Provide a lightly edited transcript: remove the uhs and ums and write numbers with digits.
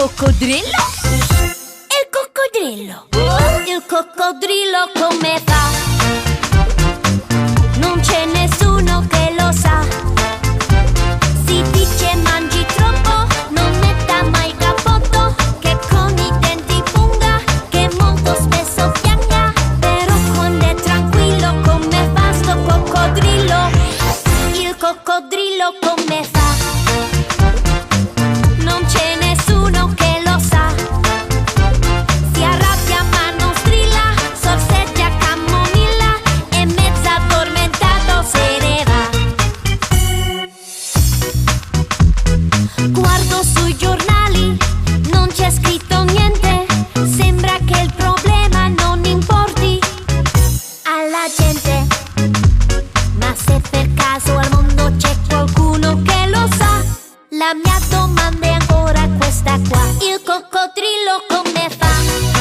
coccodrillo? Il coccodrillo. Il coccodrillo come fa? Non c'è nessuno che lo sa. Si dice mangi troppo, non metta mai il cappotto, che con i denti punga, che molto spesso pianga. Però quando è tranquillo come fa sto coccodrillo? Il coccodrillo come fa? Non c'è nessuno che lo sa. Si arrabbia ma non strilla, sorseggia camomilla e mezzo addormentato se ne va. Guardo sui giornali, non c'è scritto niente. Sembra che il problema non importi alla gente. Ma se per caso al mondo c'è qualcuno che lo sa, la mia domanda è ancora questa qua: il coccodrillo come fa?